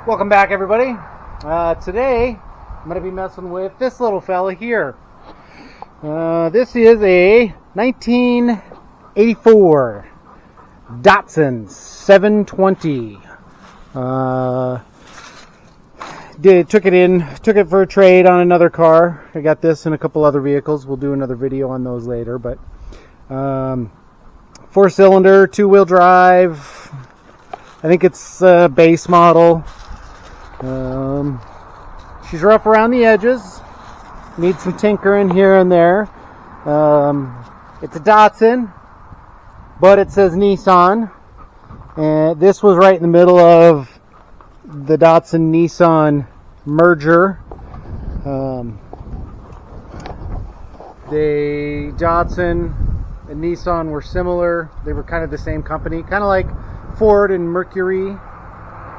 Welcome back, everybody. Today I'm going to be messing with this little fella here. This is a 1984 Datsun 720. Took it for a trade on another car. I got this and a couple other vehicles. We'll do another video on those later. But 4-cylinder, 2-wheel drive. I think it's a base model. She's rough around the edges. Needs some tinkering here and there. It's a Datsun, but it says Nissan. And this was right in the middle of the Datsun-Nissan merger. The Datsun and Nissan were similar. They were kind of the same company, kind of like Ford and Mercury,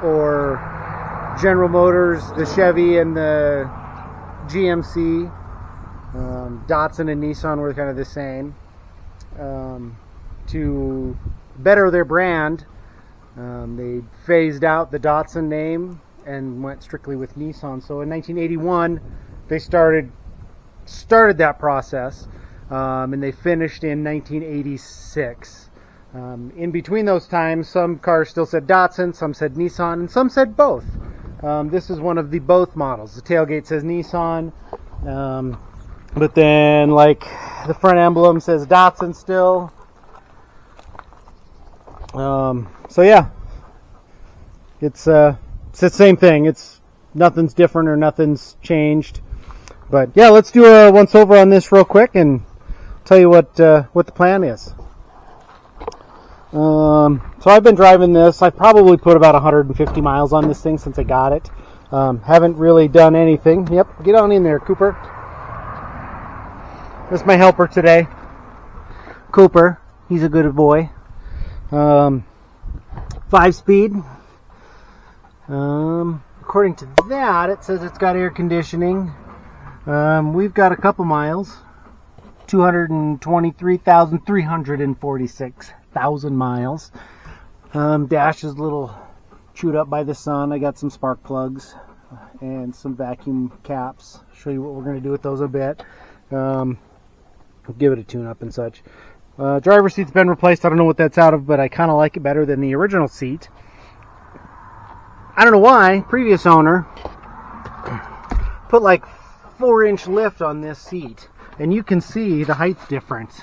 or General Motors, the Chevy and the GMC. Datsun and Nissan were kind of the same. To better their brand, they phased out the Datsun name and went strictly with Nissan. So in 1981, they started that process, and they finished in 1986. In between those times, some cars still said Datsun, some said Nissan, and some said both. This is one of the both models. The tailgate says Nissan, but then like the front emblem says Datsun still. So yeah, it's the same thing. Nothing's different or nothing's changed. But yeah, let's do a once over on this real quick and tell you what the plan is. So I've been driving this. I've probably put about 150 miles on this thing since I got it. Haven't really done anything. Yep, get on in there, Cooper. This is my helper today, Cooper. He's a good boy. 5-speed. According to that, it says it's got air conditioning. We've got a couple miles. 223,346,000 miles. Dash is a little chewed up by the sun. I got some spark plugs and some vacuum caps. Show you what we're going to do with those a bit. Give it a tune-up and such. Driver's seat's been replaced. I don't know what that's out of, but I kind of like it better than the original seat. I don't know why. Previous owner put like 4-inch lift on this seat, and you can see the height difference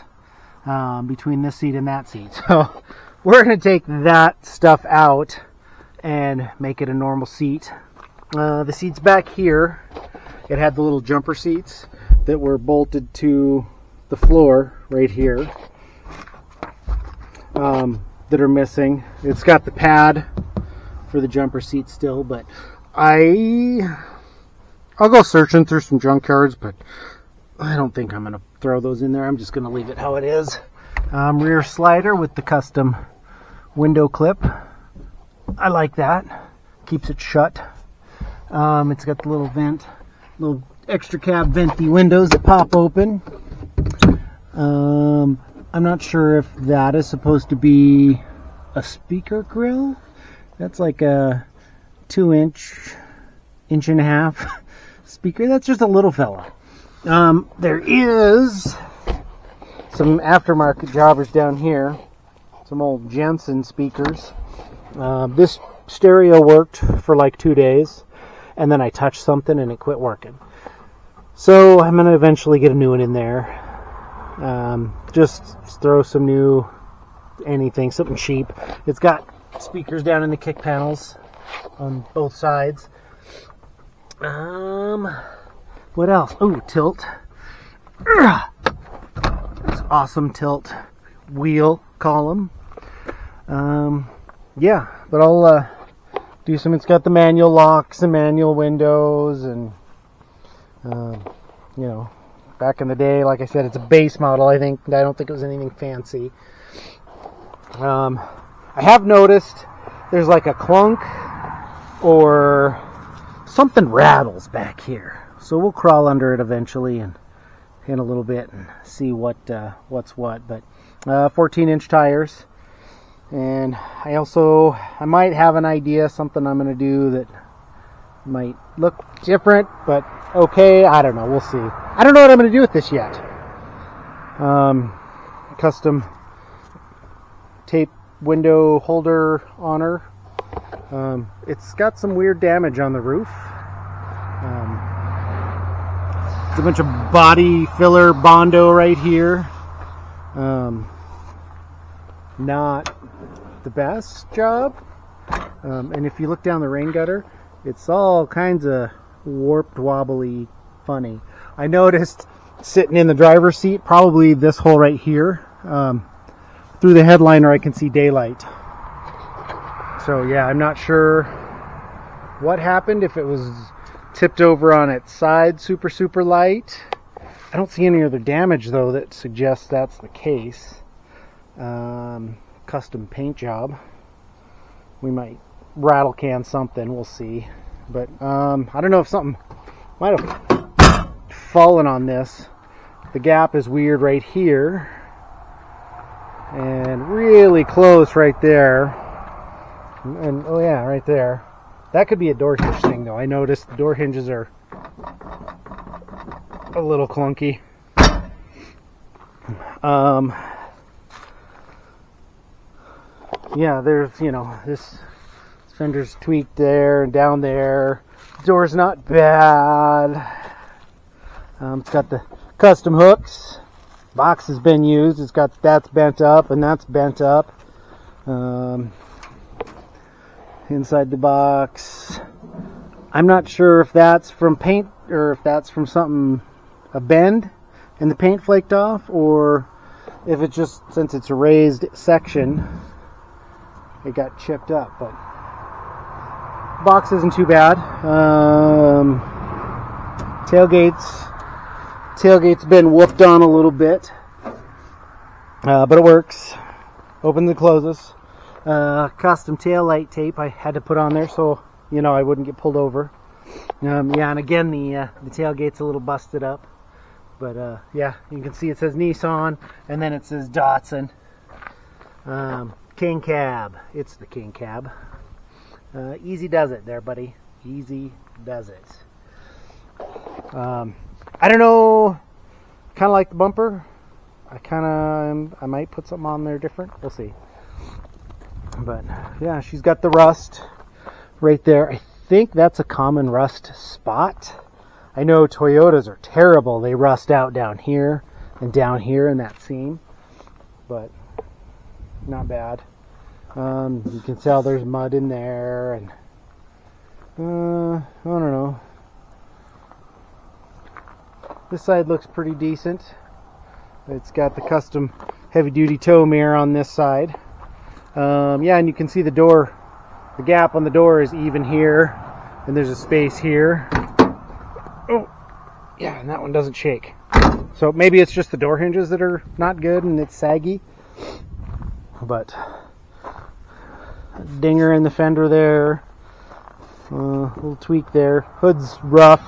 between this seat and that seat. So we're going to take that stuff out and make it a normal seat. The seat's back here. It had the little jumper seats that were bolted to the floor right here that are missing. It's got the pad for the jumper seat still, but I'll go searching through some junkyards, but I don't think I'm going to throw those in there. I'm just going to leave it how it is. Rear slider with the custom window clip. I like that. Keeps it shut. It's got the little vent, little extra cab venti windows that pop open. I'm not sure if that is supposed to be a speaker grill. That's like a 2-inch, 1.5-inch speaker. That's just a little fella. There is some aftermarket jobbers down here. Some old Jensen speakers. This stereo worked for like 2 days, and then I touched something and it quit working. So I'm going to eventually get a new one in there. Just throw some new anything, something cheap. It's got speakers down in the kick panels on both sides. What else? Oh, tilt. It's awesome tilt wheel column. Yeah, but I'll do some. It's got the manual locks and manual windows, and you know, back in the day, like I said, it's a base model. I don't think it was anything fancy. I have noticed there's like a clunk or something rattles back here. So we'll crawl under it eventually and in a little bit and see what's what. But 14-inch tires. And I might have an idea, something I'm going to do that Might look different, but okay, I don't know, we'll see. I don't know what I'm going to do with this yet. Custom tape window holder on her. It's got some weird damage on the roof. It's a bunch of body filler Bondo right here. Not the best job. And if you look down the rain gutter, it's all kinds of warped, wobbly, funny. I noticed sitting in the driver's seat, probably this hole right here, through the headliner I can see daylight. So yeah, I'm not sure what happened, if it was tipped over on its side super light. I don't see any other damage though that suggests that's the case. Custom paint job. We might rattle can something, we'll see. But I don't know if something might have fallen on this. The gap is weird right here and really close right there, and oh yeah, right there. That could be a door hinge thing though. I noticed the door hinges are a little clunky. Yeah, there's, you know, this fender's tweaked there and down there. Door's not bad. It's got the custom hooks. Box has been used. It's got, that's bent up and that's bent up. Inside the box, I'm not sure if that's from paint or if that's from something, a bend and the paint flaked off, or if it's just, since it's a raised section, it got chipped up. But box isn't too bad. Tailgate's been whooped on a little bit, but it works. Opens and closes. Custom tail light tape I had to put on there so, you know, I wouldn't get pulled over. Yeah, and again the tailgate's a little busted up, but yeah, you can see it says Nissan and then it says Datsun. King Cab. It's the King Cab. Easy does it there, buddy. Easy does it. I don't know. Kind of like the bumper. I might put something on there different. We'll see. But yeah, she's got the rust right there. I think that's a common rust spot. I know Toyotas are terrible. They rust out down here and down here in that seam, but not bad. You can tell there's mud in there, and I don't know. This side looks pretty decent. It's got the custom heavy-duty tow mirror on this side. Yeah, and you can see the door, the gap on the door is even here, and there's a space here. Oh, yeah, and that one doesn't shake. So maybe it's just the door hinges that are not good and it's saggy. But dinger in the fender there, little tweak there. Hood's rough,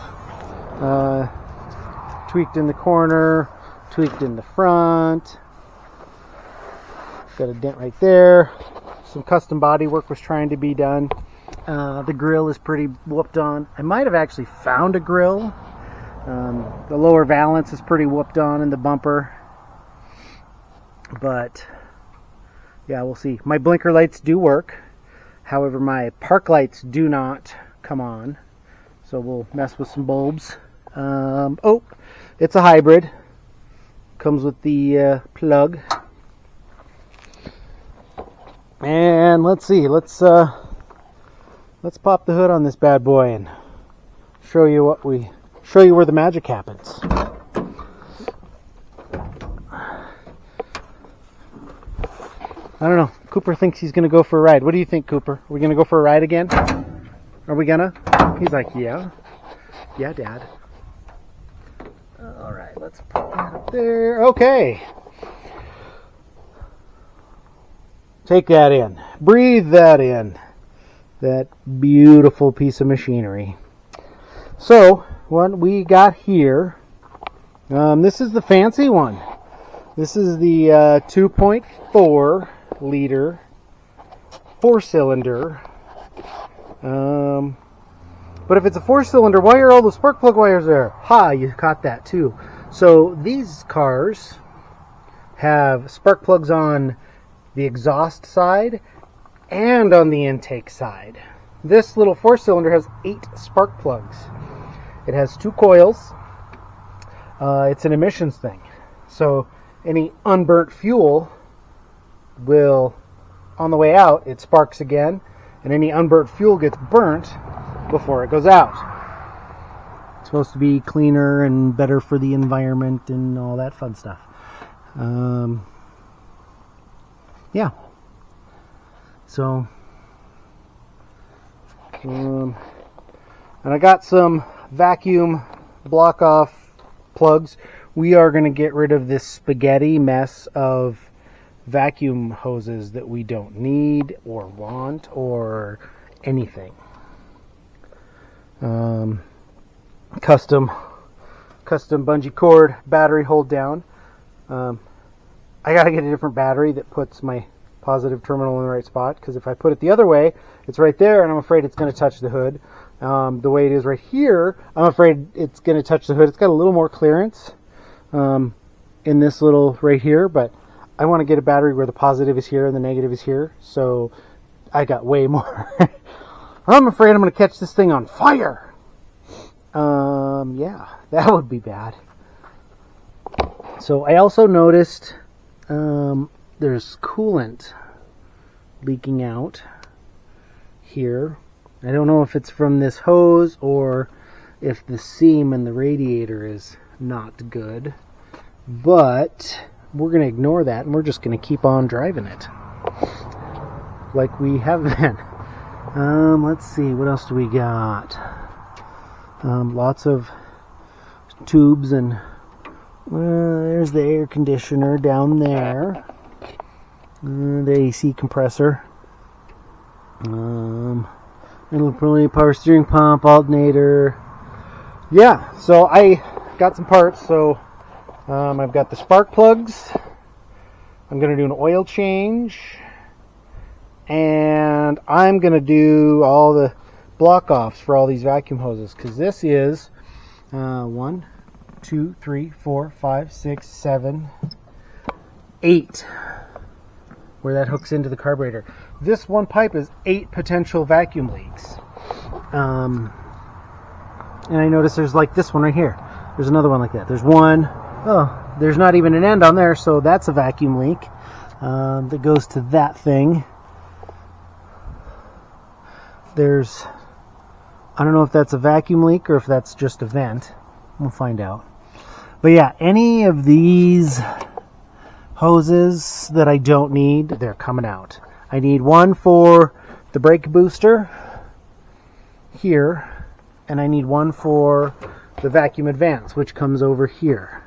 tweaked in the corner, tweaked in the front. Got a dent right there. Some custom body work was trying to be done. The grill is pretty whooped on. I might have actually found a grill. The lower valance is pretty whooped on in the bumper. But yeah, we'll see. My blinker lights do work. However, my park lights do not come on. So we'll mess with some bulbs. Oh, it's a hybrid. Comes with the plug. And let's see, let's pop the hood on this bad boy and show you where the magic happens. I don't know. Cooper thinks he's gonna go for a ride. What do you think, Cooper? Are we gonna go for a ride again? Are we gonna? He's like, yeah. Yeah, Dad. All right, let's put that up there. Okay. Take that in. Breathe that in. That beautiful piece of machinery. So, what we got here, this is the fancy one. This is the 2.4 liter 4-cylinder But if it's a 4-cylinder, why are all the spark plug wires there? Ha, you caught that too. So these cars have spark plugs on the exhaust side and on the intake side. This little 4-cylinder has 8 spark plugs. It has 2 coils. It's an emissions thing. So any unburnt fuel will, on the way out, it sparks again, and any unburnt fuel gets burnt before it goes out. It's supposed to be cleaner and better for the environment and all that fun stuff. Yeah. So, and I got some vacuum block off plugs. We are going to get rid of this spaghetti mess of vacuum hoses that we don't need or want or anything. Custom bungee cord battery hold down. I gotta get a different battery that puts my positive terminal in the right spot, because if I put it the other way, it's right there and I'm afraid it's going to touch the hood. The way it is right here, I'm afraid it's going to touch the hood. It's got a little more clearance in this little right here, but I want to get a battery where the positive is here and the negative is here, so I got way more. I'm afraid I'm going to catch this thing on fire. Yeah, that would be bad. So I also noticed there's coolant leaking out here. I don't know if it's from this hose or if the seam in the radiator is not good, but we're going to ignore that and we're just going to keep on driving it like we have been. Let's see, what else do we got? Lots of tubes, and there's the air conditioner down there, the AC compressor, it'll probably power steering pump, alternator. Yeah, so I got some parts. So I've got the spark plugs. I'm going to do an oil change, and I'm going to do all the block offs for all these vacuum hoses, because this is 1, 2, 3, 4, 5, 6, 7, 8, where that hooks into the carburetor. This one pipe is 8 potential vacuum leaks. And I notice there's like this one right here. There's another one like that. There's one. Oh, there's not even an end on there, so that's a vacuum leak that goes to that thing. There's, I don't know if that's a vacuum leak or if that's just a vent. We'll find out. But yeah, any of these hoses that I don't need, they're coming out. I need one for the brake booster here, and I need one for the vacuum advance, which comes over here.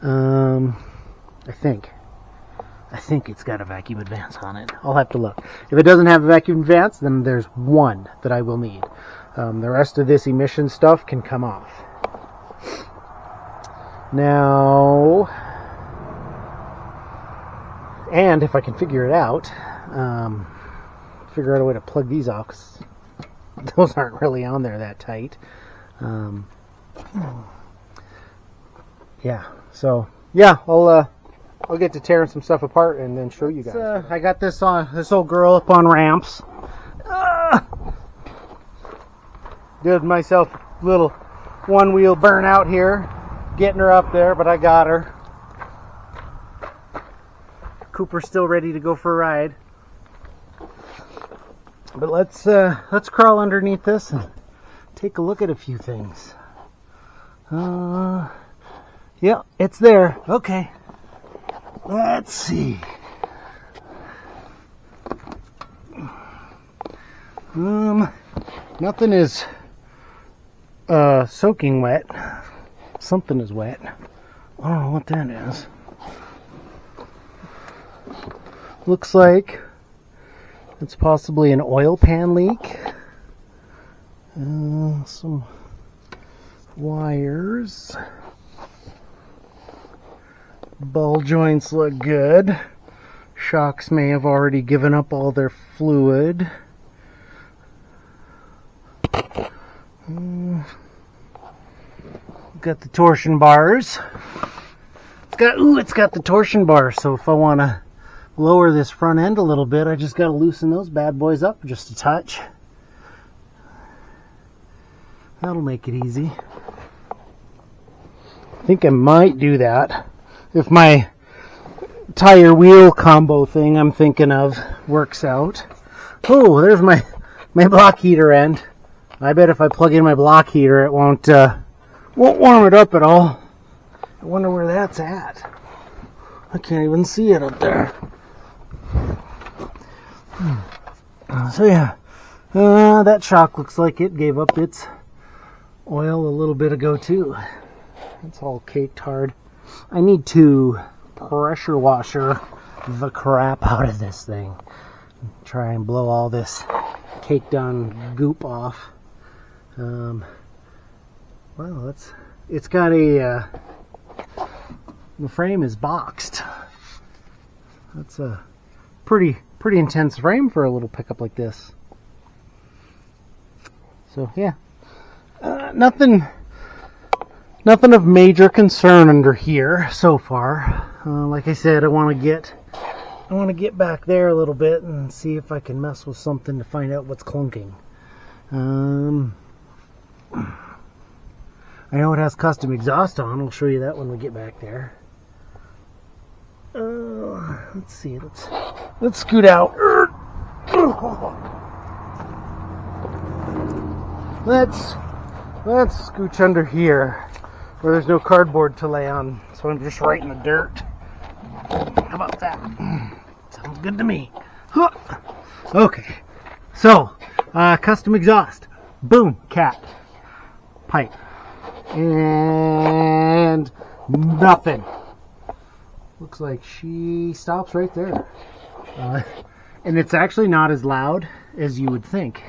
I think it's got a vacuum advance on it. I'll have to look. If it doesn't have a vacuum advance, then there's one that I will need. The rest of this emission stuff can come off. Now, and if I can figure it out, figure out a way to plug these off, 'cause those aren't really on there that tight. Yeah, so yeah, I'll get to tearing some stuff apart and then show you guys. I got this old girl up on ramps. Did myself a little one-wheel burnout here, getting her up there, but I got her. Cooper's still ready to go for a ride. But let's crawl underneath this and take a look at a few things. Yeah, it's there. Okay. Let's see. Nothing is soaking wet. Something is wet. I don't know what that is. Looks like it's possibly an oil pan leak. Some wires. Ball joints look good. Shocks may have already given up all their fluid. Got the torsion bars. It's got the torsion bars, so if I want to lower this front end a little bit, I just got to loosen those bad boys up just a touch. That'll make it easy. I think I might do that if my tire wheel combo thing I'm thinking of works out. Oh, there's my block heater end. I bet if I plug in my block heater, it won't warm it up at all. I wonder where that's at. I can't even see it up there. So yeah, that shock looks like it gave up its oil a little bit ago too. It's all caked hard. I need to pressure washer the crap out of this thing. Try and blow all this caked on goop off. Well, it's got a, the frame is boxed. That's a pretty intense frame for a little pickup like this. So yeah, nothing of major concern under here so far. Like I said, I want to get back there a little bit and see if I can mess with something to find out what's clunking. I know it has custom exhaust on. I'll show you that when we get back there. Let's see. Let's scoot out. Let's scooch under here where there's no cardboard to lay on. So I'm just right in the dirt. How about that? Sounds good to me. Okay. So, custom exhaust. Boom. Cat. Pipe. And nothing. Looks like she stops right there. And it's actually not as loud as you would think.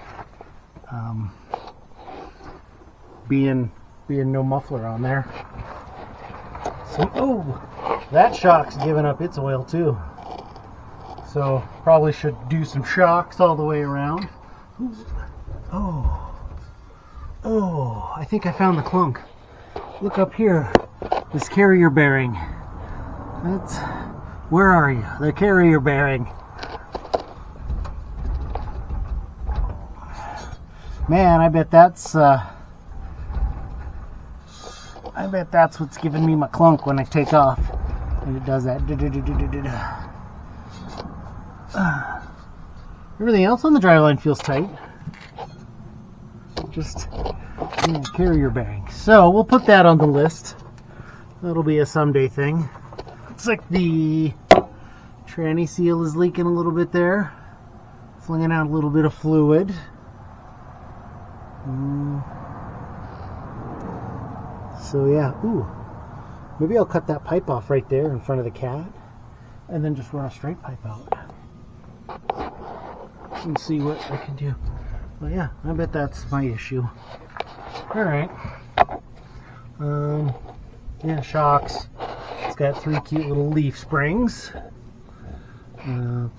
Being no muffler on there. So, that shock's giving up its oil too. So, probably should do some shocks all the way around. Oh, I think I found the clunk. Look up here. This carrier bearing. Where are you? The carrier bearing. Man, I bet that's what's giving me my clunk when I take off. And it does that. Everything else on the driveline feels tight. Just carrier bearing. So we'll put that on the list. That'll be a someday thing. Looks like the tranny seal is leaking a little bit there. Flinging out a little bit of fluid. So yeah, maybe I'll cut that pipe off right there in front of the cat and then just run a straight pipe out and see what I can do. Well, yeah, I bet that's my issue. Alright. Yeah, shocks. It's got 3 cute little leaf springs.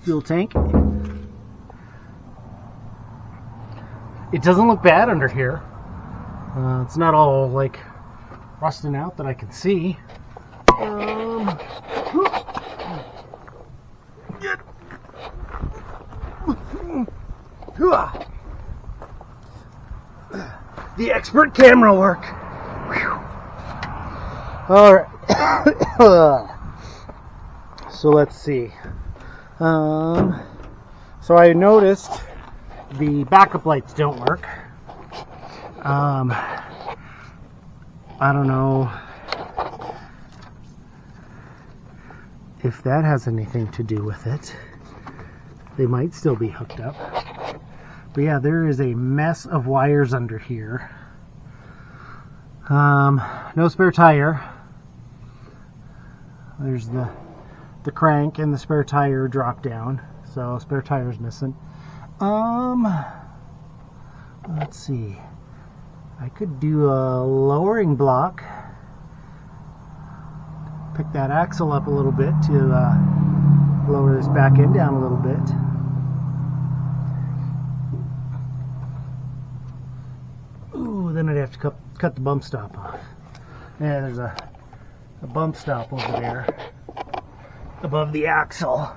Fuel tank. It doesn't look bad under here. It's not all like rusting out that I can see. The expert camera work. All right. So let's see. So I noticed the backup lights don't work. I don't know if that has anything to do with it. They might still be hooked up. But yeah, there is a mess of wires under here. No spare tire. There's the crank and the spare tire drop down. So spare tire's missing. Let's see. I could do a lowering block. Pick that axle up a little bit to lower this back end down a little bit. then I'd have to cut the bump stop off. Yeah, there's a bump stop over there above the axle,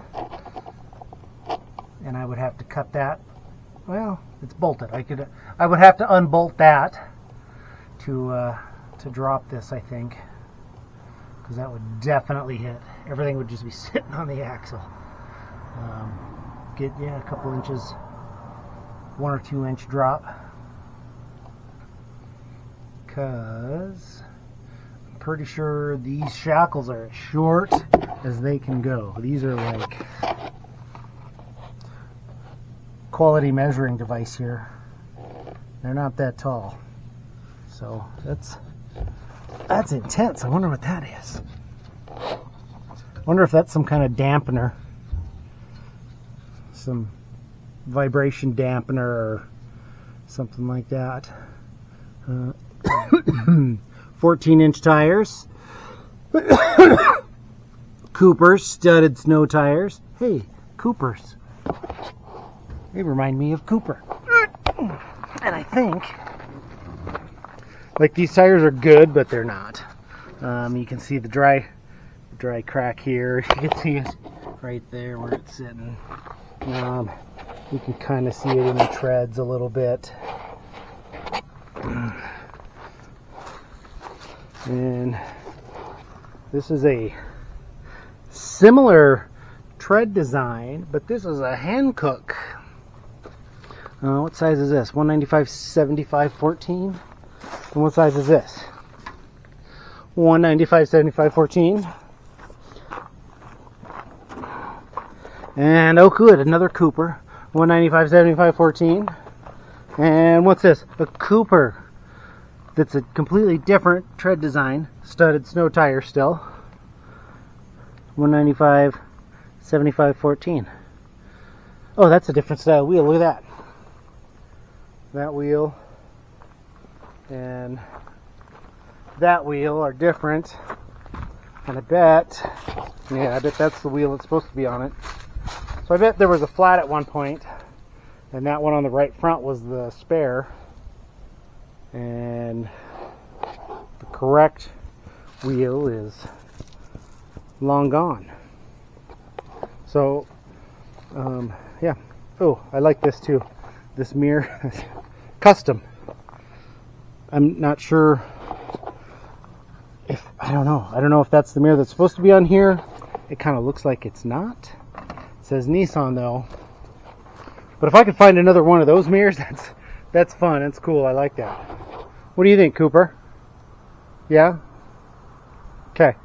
and I would have to cut that. Well, it's bolted. I would have to unbolt that to drop this, I think, because that would definitely hit. Everything would just be sitting on the axle. Get a couple inches, 1 or 2 inch drop, because I'm pretty sure these shackles are as short as they can go. These are like quality measuring device here. They're not that tall, so that's intense. I wonder what that is. I wonder if that's some kind of dampener, some vibration dampener or something like that. 14-inch tires. Cooper's studded snow tires. Hey, Cooper's. They remind me of Cooper. And I think, like, these tires are good, but they're not. You can see the dry crack here. You can see it right there where it's sitting. You can kind of see it in the treads a little bit. And this is a similar tread design, but this is a Hankook. What size is this? 195 75 14. And what size is this? 195 75 14. And oh good, another Cooper. 195 75 14. And what's this? A Cooper that's a completely different tread design. Studded snow tire still. 195 75 14. Oh, that's a different style wheel. Look at that. That wheel and that wheel are different. And I bet that's the wheel that's supposed to be on it. So I bet there was a flat at one point, and that one on the right front was the spare, and the correct wheel is long gone. So yeah. Oh, I like this too. This mirror, custom. I'm not sure if, I don't know if that's the mirror that's supposed to be on here. It kind of looks like it's not. It says Nissan though. But if I could find another one of those mirrors, that's fun. That's cool. I like that. What do you think, Cooper? Yeah? Okay.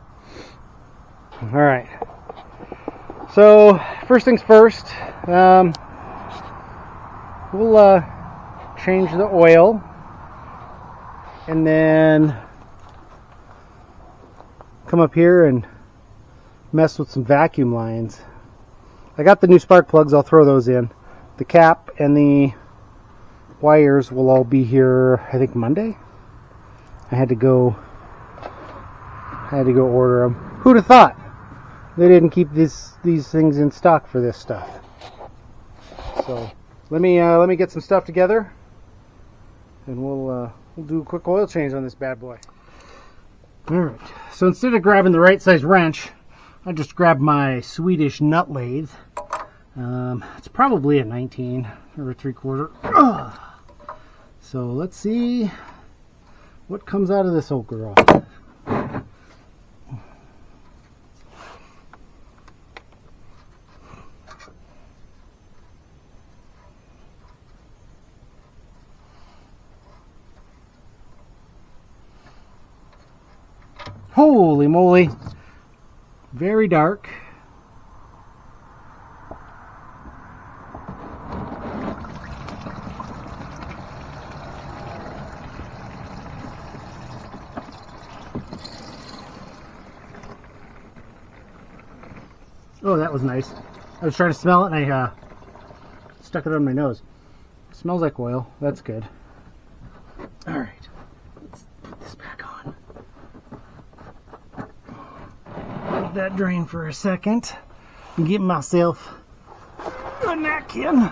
All right. So, first things first, we'll change the oil and then come up here and mess with some vacuum lines. I got the new spark plugs. I'll throw those in. The cap and the wires will all be here, I think, Monday. I had to go order them. Who'd have thought they didn't keep these things in stock for this stuff? So let me get some stuff together, and we'll do a quick oil change on this bad boy. All right. So instead of grabbing the right size wrench, I just grabbed my Swedish nut lathe. It's probably a 19 or a 3/4. So let's see what comes out of this old girl. Holy moly, very dark. Oh, that was nice. I was trying to smell it and I stuck it on my nose. It smells like oil. That's good. All right, let's put this back on. Let that drain for a second and get myself a napkin.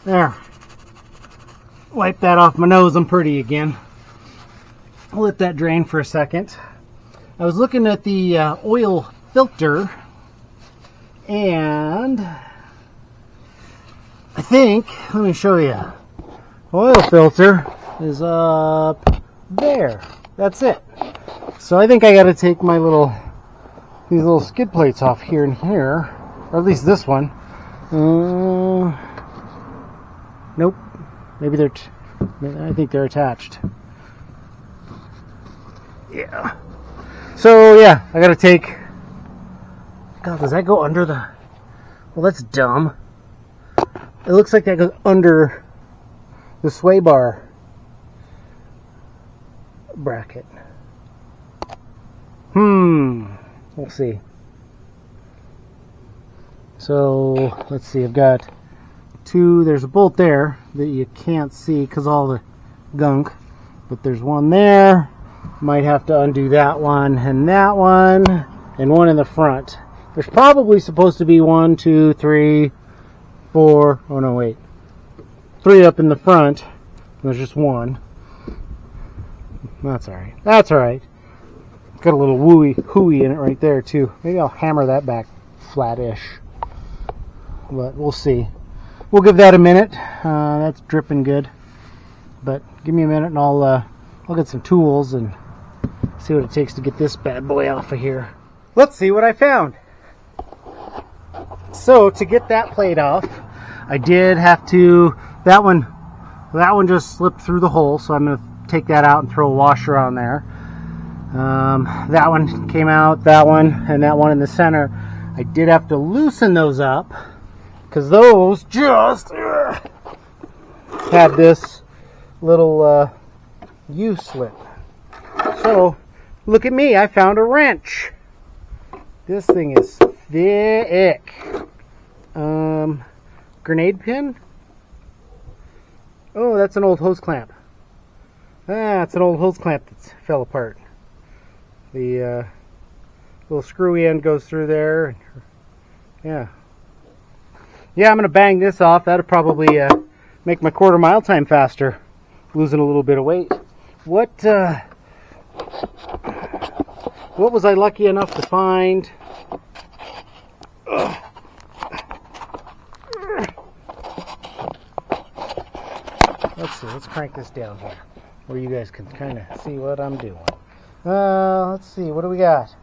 There. Wipe that off my nose. I'm pretty again. I'll let that drain for a second. I was looking at the oil filter, and I think, let me show you. Oil filter is up there. That's it. So I think I got to take my these little skid plates off here and here, or at least this one. Nope. Maybe I think they're attached. Yeah. So yeah, I got to take. God, does that go under the? Well, that's dumb. It looks like that goes under the sway bar bracket. We'll see. So let's see. I've got two. There's a bolt there that you can't see because all the gunk, but there's one there. Might have to undo that one, and one in the front. There's probably supposed to be 1, 2, 3, 4. Oh no, wait. 3 up in the front. There's just one. That's alright. That's alright. Got a little hooey in it right there too. Maybe I'll hammer that back flat-ish. But we'll see. We'll give that a minute. That's dripping good. But give me a minute and I'll get some tools and see what it takes to get this bad boy off of here. Let's see what I found. So to get that plate off, I did have to, that one just slipped through the hole, so I'm going to take that out and throw a washer on there. That one came out, that one, and that one in the center. I did have to loosen those up because those just had this little U-slit. So look at me, I found a wrench. This thing is thick. Grenade pin? Oh, that's an old hose clamp. It's an old hose clamp that fell apart. The little screwy end goes through there. Yeah. Yeah, I'm going to bang this off. That'll probably make my quarter mile time faster. Losing a little bit of weight. What was I lucky enough to find? Let's see, let's crank this down here where you guys can kind of see what I'm doing. Let's see, what do we got?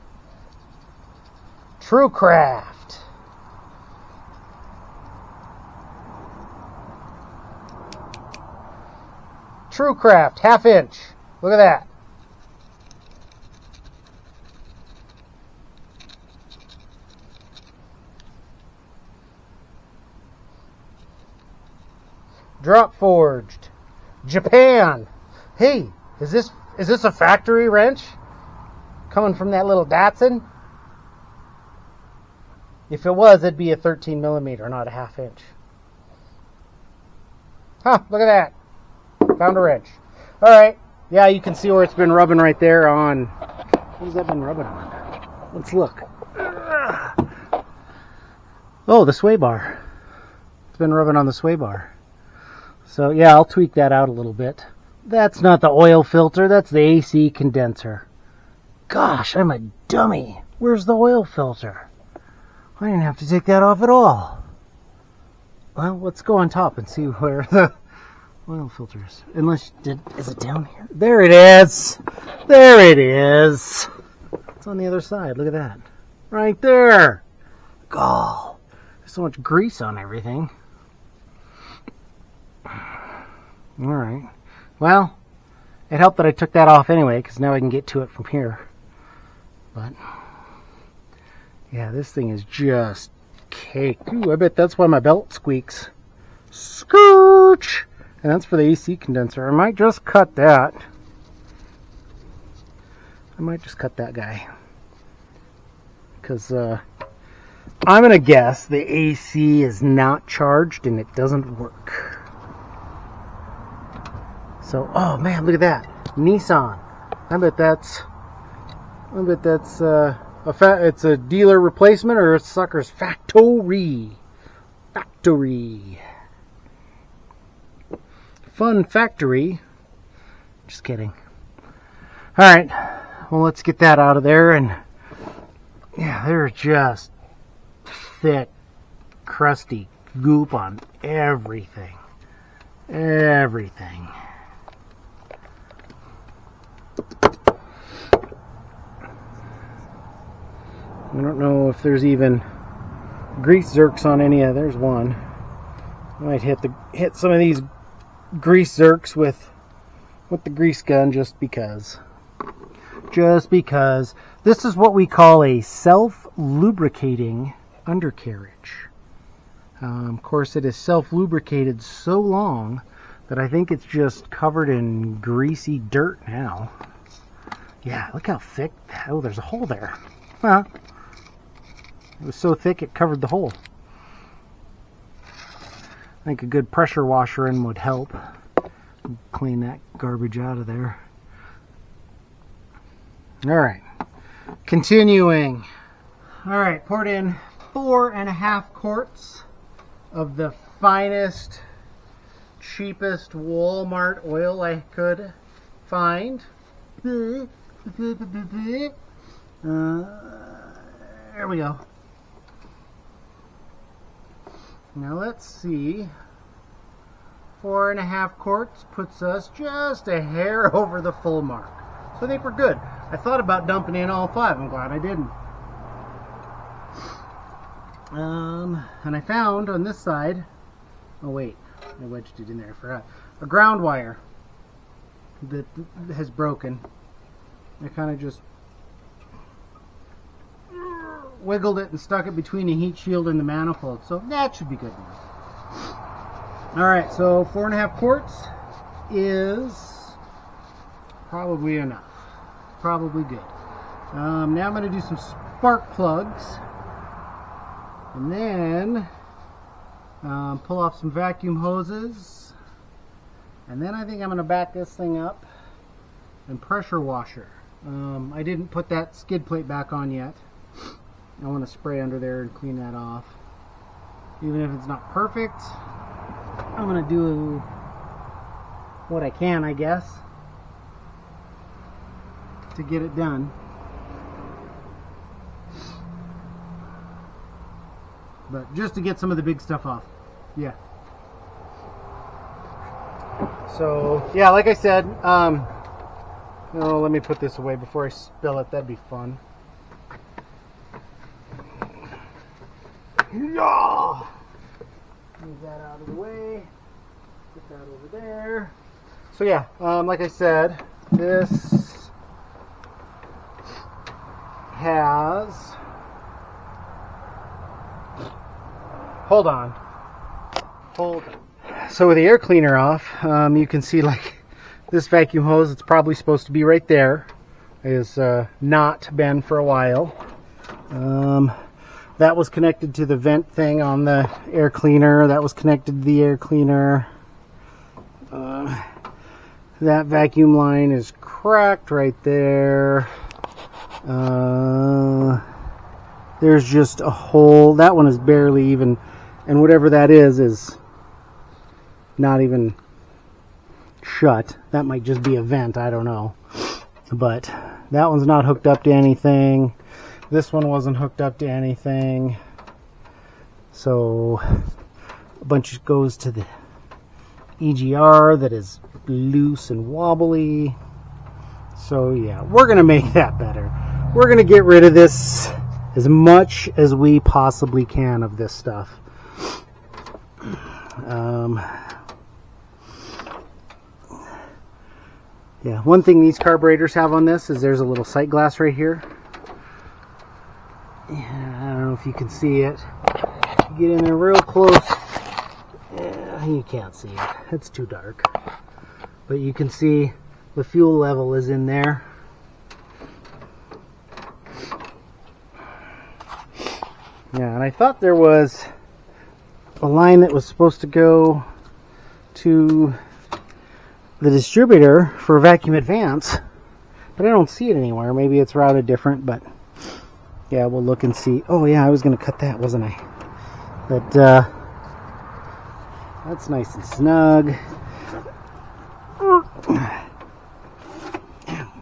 TrueCraft. TrueCraft, 1/2 inch. Look at that. Drop forged. Japan. Hey, is this a factory wrench? Coming from that little Datsun? If it was, it'd be a 13 millimeter, not a 1/2 inch. Huh, look at that. Found a wrench. Alright. Yeah, you can see where it's been rubbing right there on. What has that been rubbing on? Let's look. Oh, the sway bar. It's been rubbing on the sway bar. So yeah, I'll tweak that out a little bit. That's not the oil filter, that's the AC condenser. Gosh, I'm a dummy. Where's the oil filter? I didn't have to take that off at all. Well, let's go on top and see where the oil filter is. Is it down here? There it is. There it is. It's on the other side. Look at that. Right there. Gall. There's so much grease on everything. Alright. Well, it helped that I took that off anyway, because now I can get to it from here. But, yeah, this thing is just caked. Ooh, I bet that's why my belt squeaks. Scooch! And that's for the AC condenser. I might just cut that. I might just cut that guy. Because, I'm going to guess the AC is not charged and it doesn't work. So, oh man, look at that. Nissan. I bet that's it's a dealer replacement or a sucker's factory. Factory. fun factory. Just kidding. Alright, well, let's get that out of there. And yeah, they're just thick, crusty goop on everything. Everything. I don't know if there's even grease zerks on any of. There's one. I might hit some of these grease zerks with the grease gun just because. Just because. This is what we call a self-lubricating undercarriage. Of course, it is self-lubricated so long that I think it's just covered in greasy dirt now. Yeah, look how thick. Oh, there's a hole there. Huh. It was so thick it covered the hole. I think a good pressure washer in would help clean that garbage out of there. Alright, continuing. Alright, poured in 4.5 quarts of the finest, cheapest Walmart oil I could find. There we go. Now let's see. 4.5 quarts puts us just a hair over the full mark. So I think we're good. I thought about dumping in all 5. I'm glad I didn't. And I found on this side, oh wait, I wedged it in there, I forgot, a ground wire that has broken. I kind of just wiggled it and stuck it between the heat shield and the manifold, so that should be good enough. Alright, so 4.5 quarts is probably enough. Probably good. Now I'm going to do some spark plugs and then pull off some vacuum hoses, and then I think I'm going to back this thing up and pressure washer. I didn't put that skid plate back on yet. I want to spray under there and clean that off. Even if it's not perfect, I'm going to do what I can, I guess, to get it done. But just to get some of the big stuff off. Yeah. So, yeah, like I said, no, let me put this away before I spill it. That'd be fun. Yeah. Move that out of the way. Put that over there. So yeah, like I said, this has, hold on. So with the air cleaner off, you can see like this vacuum hose, it's probably supposed to be right there, is not been for a while. That was connected to the vent thing on the air cleaner. That was connected to the air cleaner. That vacuum line is cracked right there. There's just a hole. That one is barely even, and whatever that is not even shut. That might just be a vent, I don't know. But that one's not hooked up to anything. This one wasn't hooked up to anything. So a bunch goes to the EGR that is loose and wobbly. So yeah, we're gonna make that better. We're gonna get rid of this as much as we possibly can of this stuff. Yeah, one thing these carburetors have on this is there's a little sight glass right here. Yeah, I don't know if you can see it. Get in there real close. Yeah, you can't see it. It's too dark. But you can see the fuel level is in there. Yeah, and I thought there was a line that was supposed to go to the distributor for Vacuum Advance, but I don't see it anywhere. Maybe it's routed different, but yeah, we'll look and see. Oh yeah, I was going to cut that, wasn't I? But that's nice and snug.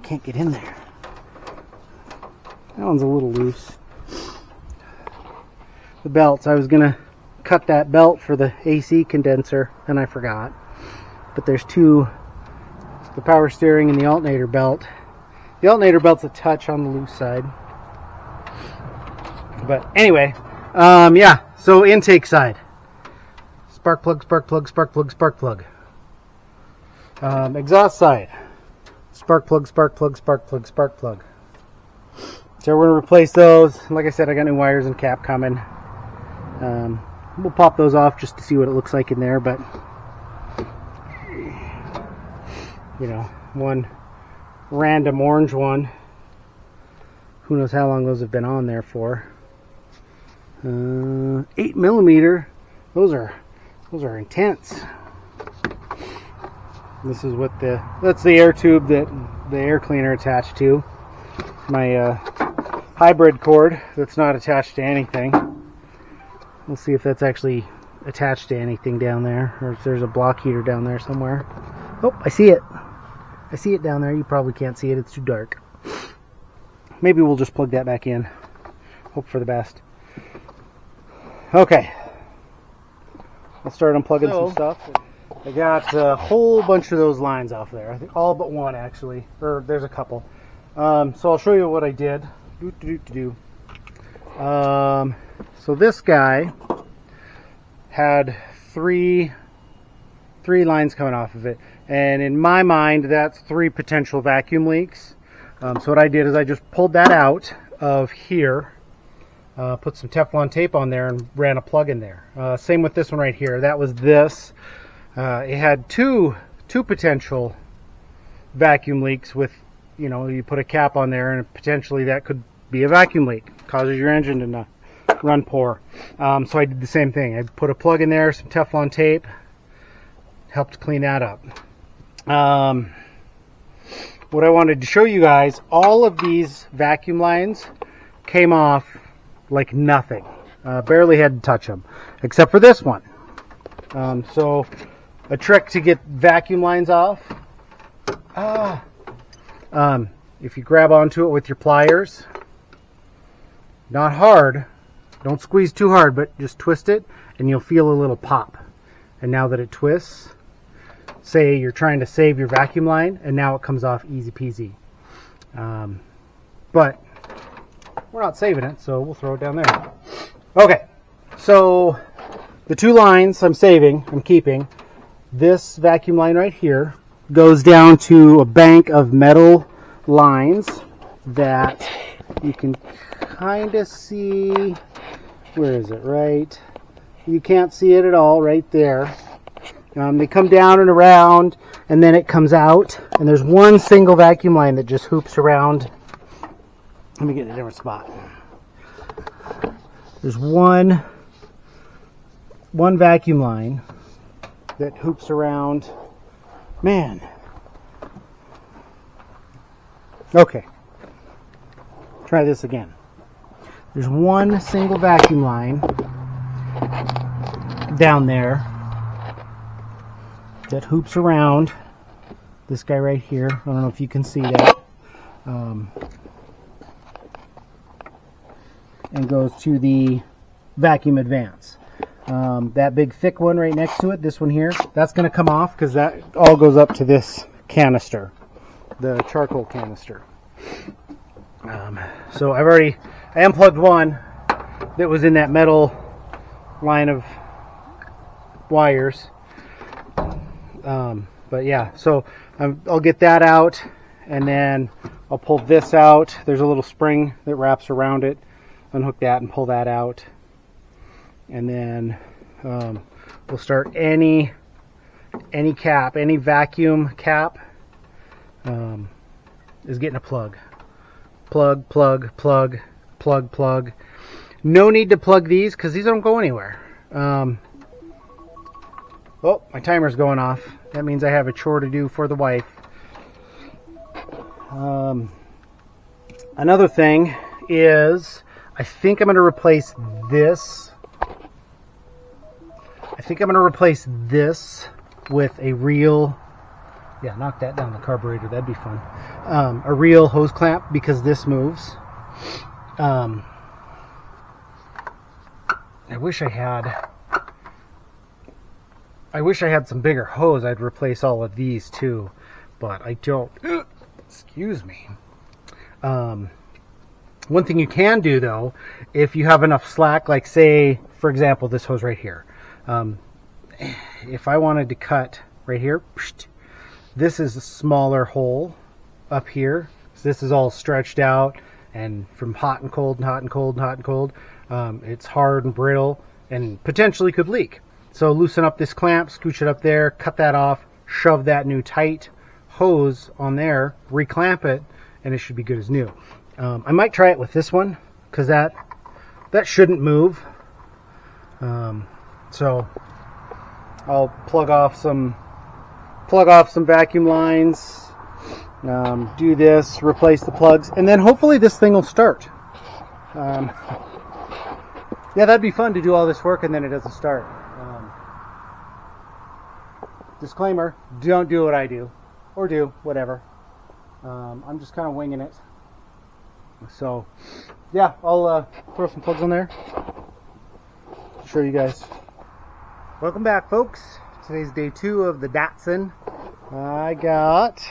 Can't get in there. That one's a little loose. The belts, I was gonna cut that belt for the AC condenser and I forgot. But there's two, the power steering and the alternator belt. The alternator belt's a touch on the loose side. But anyway, yeah, so intake side. Spark plug, spark plug, spark plug, spark plug. Exhaust side. Spark plug, spark plug, spark plug, spark plug. So we're going to replace those. Like I said, I got new wires and cap coming. We'll pop those off just to see what it looks like in there, but you know, one random orange one. Who knows how long those have been on there for. 8mm. Those are intense. This is what that's the air tube that the air cleaner attached to. My hybrid cord that's not attached to anything. We'll see if that's actually attached to anything down there, or if there's a block heater down there somewhere. Oh, I see it. I see it down there. You probably can't see it. It's too dark. Maybe we'll just plug that back in. Hope for the best. Okay. Let's start unplugging some stuff. I got a whole bunch of those lines off there. I think all but one, actually. Or there's a couple. So I'll show you what I did. So this guy had three lines coming off of it. And in my mind, that's 3 potential vacuum leaks. So what I did is I just pulled that out of here. Put some Teflon tape on there and ran a plug in there. Same with this one right here. That was this. It had two potential vacuum leaks with, you know, you put a cap on there and potentially that could be a vacuum leak. Causes your engine to not run poor. So I did the same thing. I put a plug in there, some Teflon tape, helped clean that up. What I wanted to show you guys, all of these vacuum lines came off like nothing. Barely had to touch them, except for this one. So a trick to get vacuum lines off, if you grab onto it with your pliers, not hard, don't squeeze too hard, but just twist it and you'll feel a little pop. And now that it twists, say you're trying to save your vacuum line and now it comes off easy peasy. But we're not saving it, so we'll throw it down there. Okay, so the 2 lines I'm keeping. This vacuum line right here goes down to a bank of metal lines that you can kind of see. Where is it? Right. You can't see it at all right there. They come down and around, and then it comes out, and there's one single vacuum line that just hoops around. Let me get a different spot. There's one vacuum line that hoops around. Man. Okay. Try this again. There's one single vacuum line down there that hoops around this guy right here. I don't know if you can see that. And goes to the vacuum advance. That big thick one right next to it, this one here, that's going to come off because that all goes up to this canister, the charcoal canister. So I unplugged one that was in that metal line of wires. But yeah, so I'll get that out and then I'll pull this out. There's a little spring that wraps around it. Unhook that and pull that out, and then we'll start any cap, any vacuum cap is getting a plug. Plug. No need to plug these because these don't go anywhere. Oh, my timer's going off. That means I have a chore to do for the wife. Another thing is, I think I'm going to replace this. with a real Yeah, knock that down the carburetor. That'd be fun. A real hose clamp, because this moves. I wish I had some bigger hose. I'd replace all of these too, but I don't. Excuse me. One thing you can do though, if you have enough slack, like say, for example, this hose right here. If I wanted to cut right here, this is a smaller hole up here. So this is all stretched out, and from hot and cold and hot and cold and hot and cold, it's hard and brittle and potentially could leak. So loosen up this clamp, scooch it up there, cut that off, shove that new tight hose on there, reclamp it, and it should be good as new. I might try it with this one, because that shouldn't move. So I'll plug off some vacuum lines, do this, replace the plugs, and then hopefully this thing will start. Yeah, that'd be fun to do all this work and then it doesn't start. Disclaimer, don't do what I do, or do, whatever. I'm just kind of winging it. So, yeah, I'll throw some plugs on there. Show you guys. Welcome back, folks. Today's day 2 of the Datsun. I got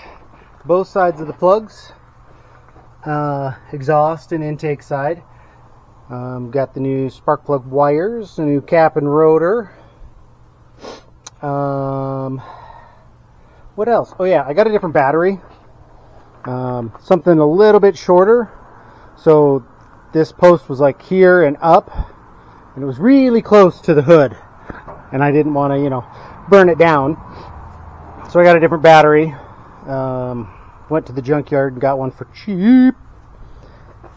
both sides of the plugs, exhaust and intake side. Got the new spark plug wires, the new cap and rotor. What else? Oh yeah, I got a different battery. Something a little bit shorter. So this post was like here and up, and it was really close to the hood, and I didn't want to, burn it down. So I got a different battery. Went to the junkyard and got one for cheap.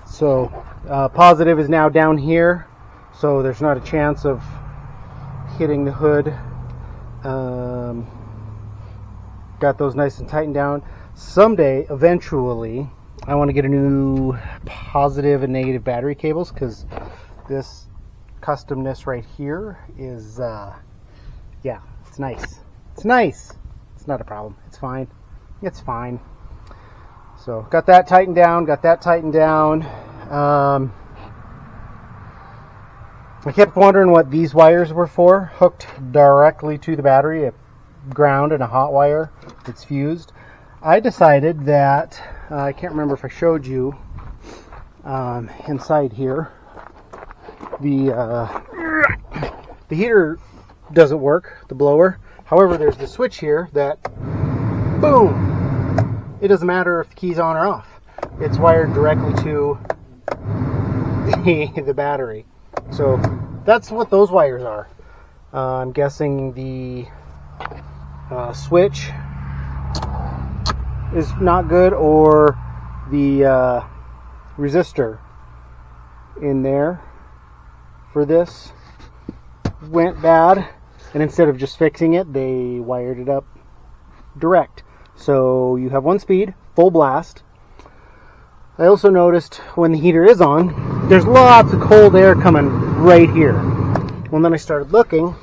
So positive is now down here, so there's not a chance of hitting the hood. Got those nice and tightened down. Someday, eventually, I want to get a new positive and negative battery cables, because this customness right here is, yeah, it's nice. It's nice. It's not a problem. It's fine. It's fine. So, got that tightened down. I kept wondering what these wires were for. Hooked directly to the battery, a ground and a hot wire. It's fused. I decided that, I can't remember if I showed you inside here, the heater doesn't work, the blower. However, there's the switch here that, boom, it doesn't matter if the key's on or off. It's wired directly to the battery. So that's what those wires are. I'm guessing the switch is not good, or the resistor in there for this went bad, and instead of just fixing it, they wired it up direct. So you have one speed, full blast. I also noticed when the heater is on, there's lots of cold air coming right here. Well, then I started looking,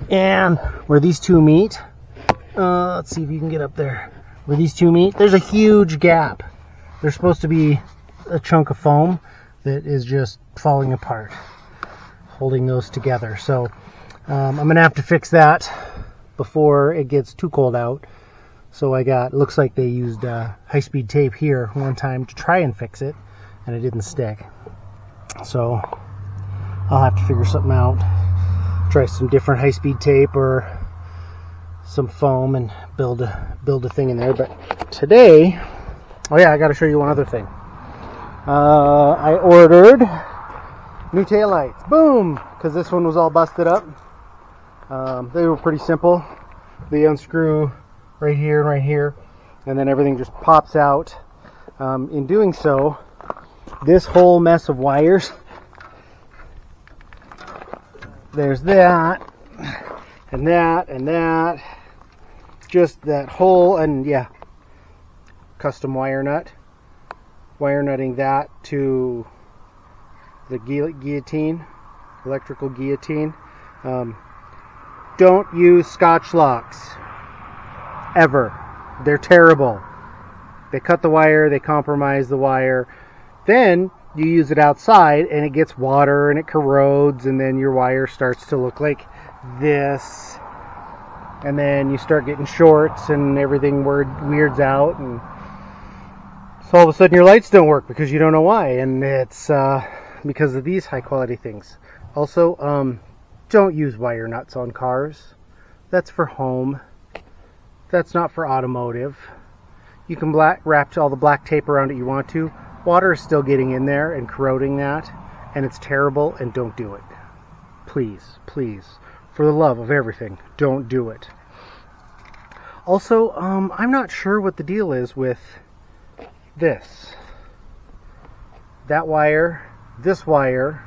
and where these two meet, let's see if you can get up there. Where these two meet, there's a huge gap. There's supposed to be a chunk of foam that is just falling apart, holding those together. So I'm gonna have to fix that before it gets too cold out. So it looks like they used high-speed tape here one time to try and fix it, and it didn't stick. So I'll have to figure something out. Try some different high-speed tape or some foam and build a thing in there. But today, oh yeah, I got to show you one other thing. I ordered new taillights. Boom! Because this one was all busted up. They were pretty simple. They unscrew right here and right here, and then everything just pops out. In doing so, this whole mess of wires, there's that and that and that, just that whole, and yeah, custom wire nutting that to the guillotine, electrical guillotine. Don't use Scotch locks ever. They're terrible. They cut the wire, they compromise the wire. Then you use it outside and it gets water and it corrodes, and then your wire starts to look like this. And then you start getting shorts and everything weirds out, and so all of a sudden your lights don't work because you don't know why, and it's because of these high quality things. Also, don't use wire nuts on cars. That's for home. That's not for automotive. You can wrap all the black tape around it you want to. Water is still getting in there and corroding that, and it's terrible, and don't do it. Please, please, for the love of everything, don't do it. Also, I'm not sure what the deal is with this. That wire, this wire,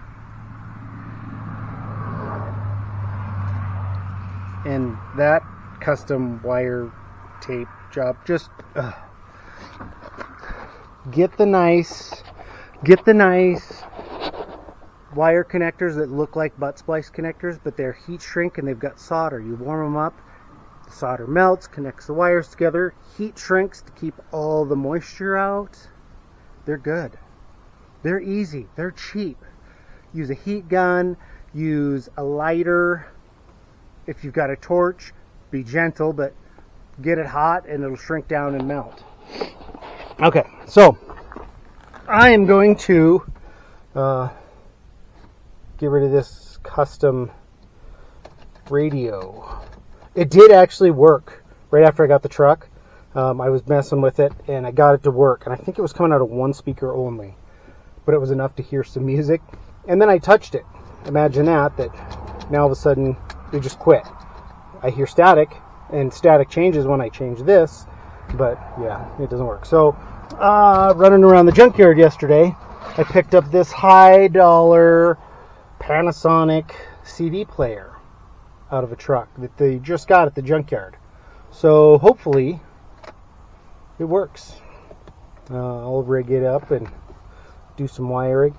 and that custom wire tape job. Just get the nice wire connectors that look like butt splice connectors, but they're heat shrink and they've got solder. You warm them up, the solder melts, connects the wires together, heat shrinks to keep all the moisture out. They're good. They're easy. They're cheap. Use a heat gun, use a lighter. If you've got a torch, be gentle, but get it hot and it'll shrink down and melt. Okay, so I am going to get rid of this custom radio. It did actually work right after I got the truck. I was messing with it and I got it to work, and I think it was coming out of one speaker only, but it was enough to hear some music. And then I touched it. Imagine that now all of a sudden it just quit. I hear static, and static changes when I change this, but yeah, it doesn't work. So running around the junkyard yesterday, I picked up this high dollar Panasonic CD player out of a truck that they just got at the junkyard. So hopefully it works. I'll rig it up and do some wiring.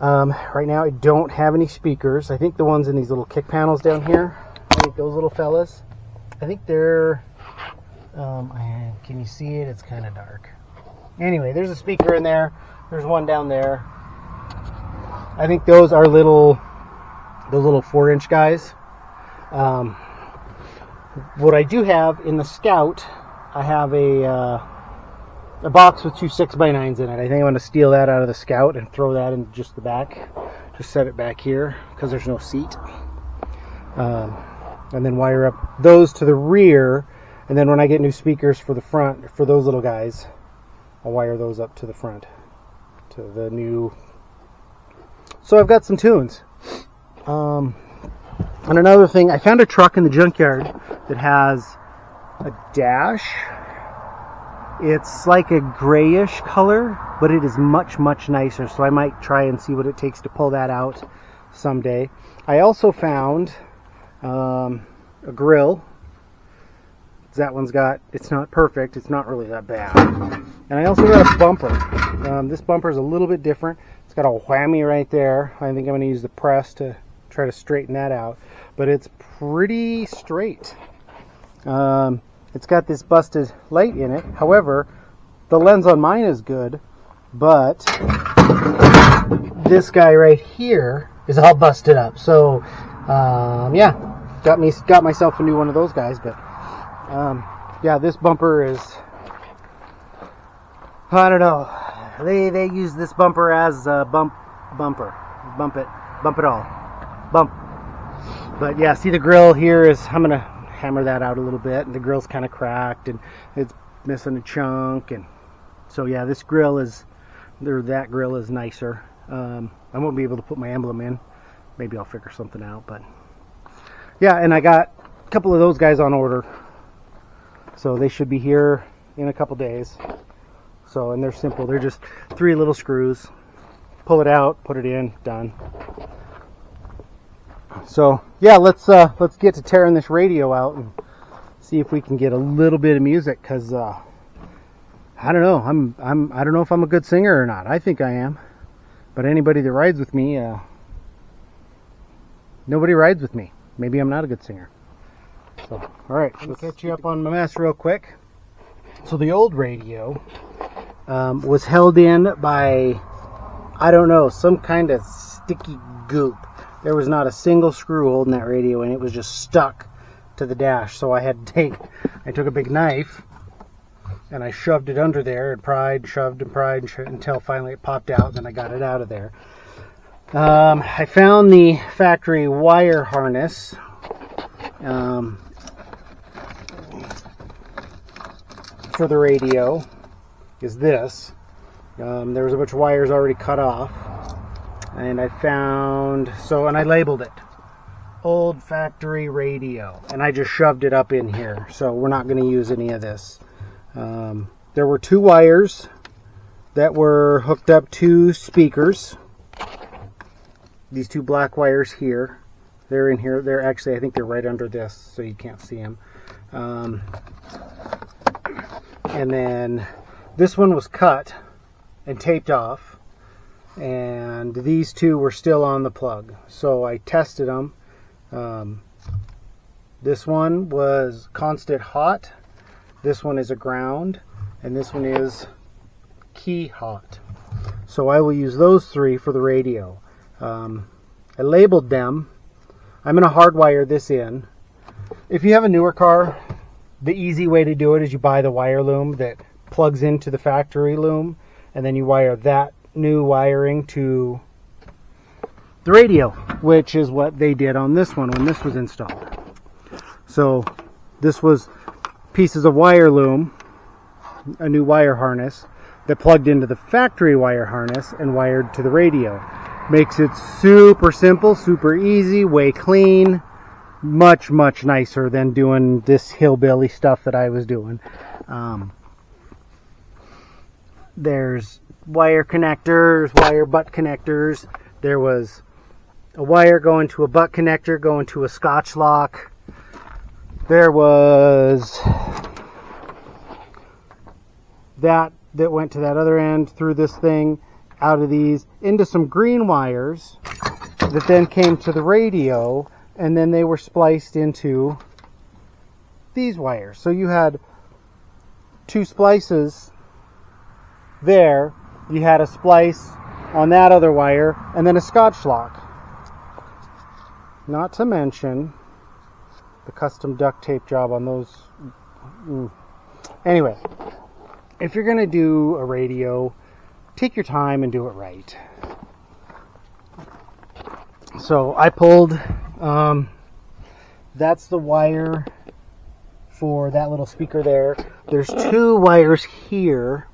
Right now I don't have any speakers. I think the ones in these little kick panels down here, I think those little fellas, I think they're can you see it? It's kind of dark. Anyway, there's a speaker in there. There's one down there. I think those are those little 4-inch guys. What I do have in the Scout, I have a box with 2 6x9s in it. I think I'm going to steal that out of the Scout and throw that in just the back. Just set it back here because there's no seat. And then wire up those to the rear. And then when I get new speakers for the front, for those little guys, I'll wire those up to the front, to the new. So I've got some tunes. And another thing, I found a truck in the junkyard that has a dash. It's like a grayish color, but it is much, much nicer. So I might try and see what it takes to pull that out someday. I also found a grill. That one's got, it's not perfect, it's not really that bad. And I also got a bumper. This bumper is a little bit different. It's got a whammy right there. I think I'm going to use the press to try to straighten that out. But it's pretty straight. It's got this busted light in it. However, the lens on mine is good, but this guy right here is all busted up. So, yeah, got myself a new one of those guys, but yeah, this bumper is, I don't know. They use this bumper as a bump it all. But yeah, see the grill here is, I'm gonna hammer that out a little bit, and the grill's kind of cracked and it's missing a chunk, and so yeah, that grill is nicer. I won't be able to put my emblem in. Maybe I'll figure something out, but yeah, and I got a couple of those guys on order. So they should be here in a couple days. So, and they're simple. They're just 3 little screws. Pull it out, put it in, done. So, yeah, let's get to tearing this radio out and see if we can get a little bit of music, cuz I don't know. I don't know if I'm a good singer or not. I think I am. But anybody that rides with me, nobody rides with me. Maybe I'm not a good singer. So, alright, let's catch you up on my mess real quick. So the old radio was held in by, I don't know, some kind of sticky goop. There was not a single screw holding that radio, and it was just stuck to the dash. So I took a big knife and I shoved it under there and shoved until finally it popped out. Then I got it out of there. I found the factory wire harness. For the radio is this. There was a bunch of wires already cut off, and I found, and I labeled it old factory radio, and I just shoved it up in here, so we're not going to use any of this. There were 2 wires that were hooked up to speakers. These 2 black wires here, they're in here. They're actually, I think they're right under this, so you can't see them. And then this one was cut and taped off, and these 2 were still on the plug. So I tested them. This one was constant hot, this one is a ground, and this one is key hot. So I will use those 3 for the radio. I labeled them. I'm going to hardwire this in. If you have a newer car, the easy way to do it is you buy the wire loom that plugs into the factory loom, and then you wire that new wiring to the radio, which is what they did on this one when this was installed. So this was pieces of wire loom, a new wire harness that plugged into the factory wire harness and wired to the radio. Makes it super simple, super easy, way clean. Much nicer than doing this hillbilly stuff that I was doing. There's wire connectors, wire butt connectors. There was a wire going to a butt connector, going to a Scotch lock. There was that went to that other end, through this thing, out of these, into some green wires that then came to the radio, and then they were spliced into these wires. So you had 2 splices there, you had a splice on that other wire, and then a Scotch lock. Not to mention the custom duct tape job on those. Anyway, if you're going to do a radio, take your time and do it right. So I pulled, that's the wire for that little speaker there. There's 2 wires here,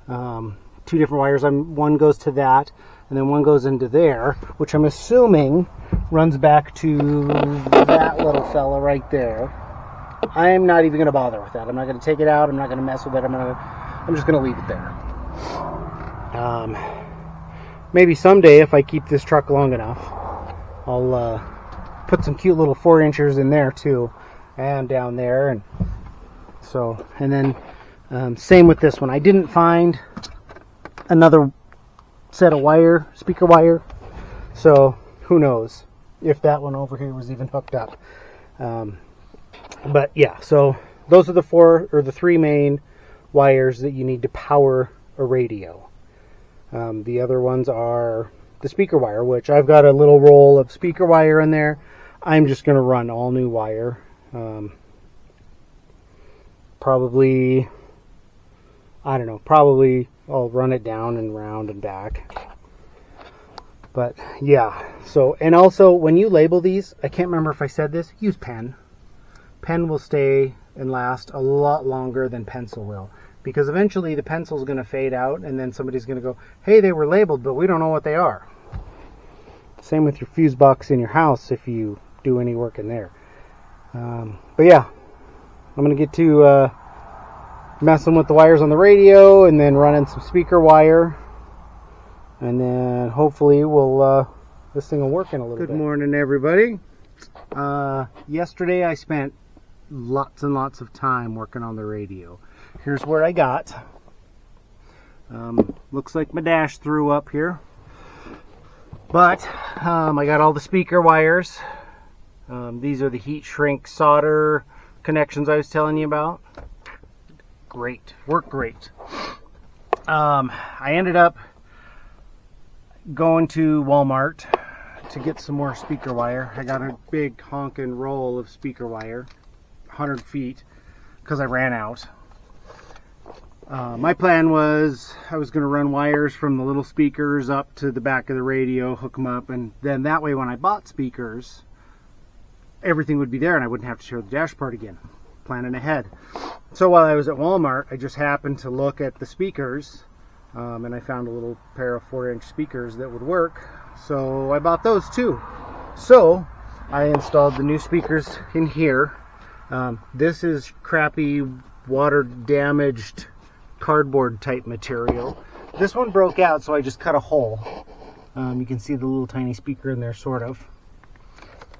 2 different wires. One goes to that, and then one goes into there, which I'm assuming runs back to that little fella right there. I'm not even going to bother with that. I'm not going to take it out. I'm not going to mess with it. I'm just going to leave it there. Maybe someday, if I keep this truck long enough, I'll put some cute little 4-inchers in there too, and down there, and then same with this one. I didn't find another set of speaker wire, so who knows if that one over here was even hooked up. But yeah, so those are the 3 main wires that you need to power a radio. The other ones are the speaker wire, which I've got a little roll of speaker wire in there. I'm just going to run all new wire. Probably I'll run it down and round and back. But yeah, so, and also when you label these, I can't remember if I said this, use pen. Pen will stay and last a lot longer than pencil will. Because eventually the pencil's going to fade out, and then somebody's going to go, hey, they were labeled, but we don't know what they are. Same with your fuse box in your house if you do any work in there. But yeah, I'm going to get to messing with the wires on the radio, and then running some speaker wire. And then hopefully this thing will work in a little bit. Good morning, everybody. Yesterday I spent lots and lots of time working on the radio. Here's where I got. Looks like my dash threw up here. But I got all the speaker wires. These are the heat shrink solder connections I was telling you about. great. Worked great. I ended up going to Walmart to get some more speaker wire. I got a big honking roll of speaker wire, 100 feet, because I ran out. My plan was I was going to run wires from the little speakers up to the back of the radio, hook them up, and then that way when I bought speakers, everything would be there and I wouldn't have to share the dash part again. Planning ahead. So while I was at Walmart, I just happened to look at the speakers, and I found a little pair of 4-inch speakers that would work. So I bought those too. So I installed the new speakers in here. This is crappy water damaged cardboard type material. This one broke out, so I just cut a hole. You can see the little tiny speaker in there, sort of.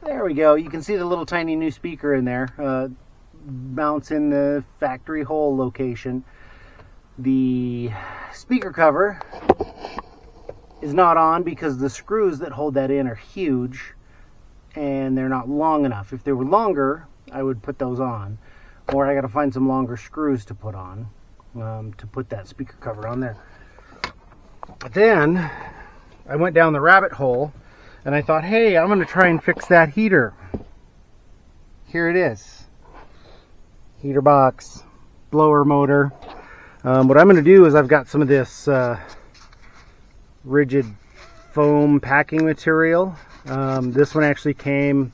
There we go. You can see the little tiny new speaker in there. Mounts in the factory hole location. The speaker cover is not on because the screws that hold that in are huge and they're not long enough. If they were longer, I would put those on, or I got to find some longer screws to put on to put that speaker cover on there. Then I went down the rabbit hole and I thought, hey, I'm going to try and fix that heater. Here it is. Heater box, blower motor. What I'm going to do is I've got some of this rigid foam packing material. This one actually came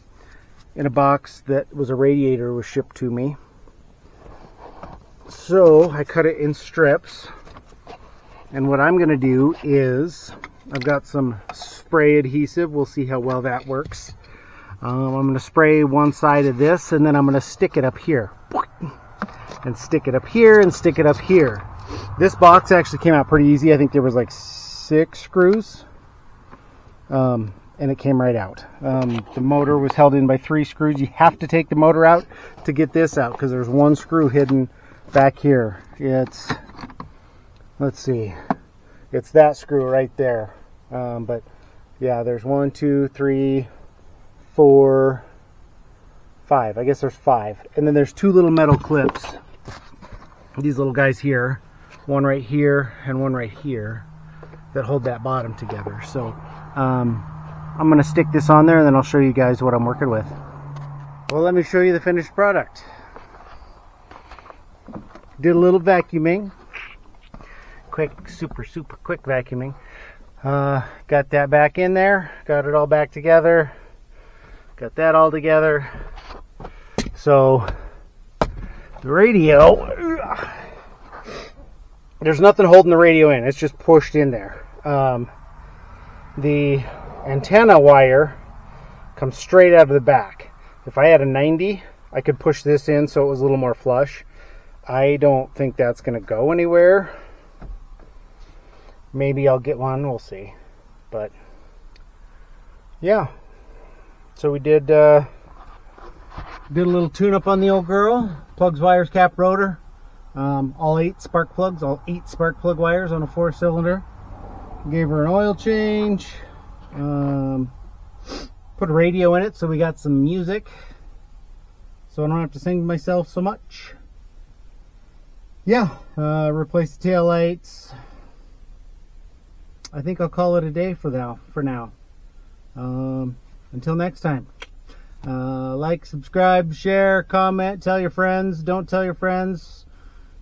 in a box that was a radiator was shipped to me. So I cut it in strips. And what I'm going to do is I've got some spray adhesive. We'll see how well that works. I'm going to spray one side of this and then I'm going to stick it up here. And stick it up here and stick it up here. This box actually came out pretty easy. I think there was like 6 screws. And it came right out. The motor was held in by 3 screws. You have to take the motor out to get this out because there's one screw hidden back here. It's, let's see, it's that screw right there. But yeah, there's 1, 2, 3, 4, 5. I guess there's 5. And then there's 2 little metal clips. These little guys here, one right here and one right here, that hold that bottom together. So I'm going to stick this on there and then I'll show you guys what I'm working with. Well, let me show you the finished product. Did a little vacuuming. Quick, super quick vacuuming. Got that back in there. Got it all back together. Got that all together. So the radio, there's nothing holding the radio in. It's just pushed in there. The antenna wire comes straight out of the back. If I had a 90, I could push this in so it was a little more flush. I don't think that's going to go anywhere. Maybe I'll get one. We'll see. But yeah. So we did a little tune-up on the old girl. Plugs, wires, cap, rotor. All 8 spark plugs. All 8 spark plug wires on a 4-cylinder. Gave her an oil change. Put a radio in it so we got some music. So I don't have to sing to myself so much. Yeah. Replace the tail lights. I think I'll call it a day for now. Until next time. Like, subscribe, share, comment, tell your friends, don't tell your friends,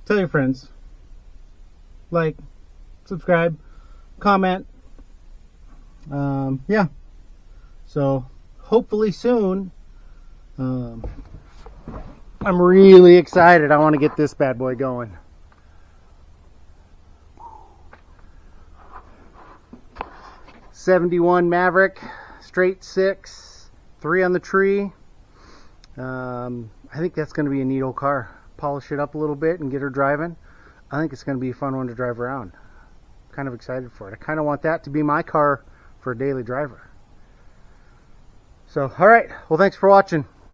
tell your friends. Like, subscribe, comment. Yeah. So, hopefully soon. I'm really excited. I want to get this bad boy going. '71 Maverick, straight 6, 3 on the tree. I think that's going to be a neat old car. Polish it up a little bit and get her driving. I think it's going to be a fun one to drive around. Kind of excited for it. I kind of want that to be my car for a daily driver. So, alright. Well, thanks for watching.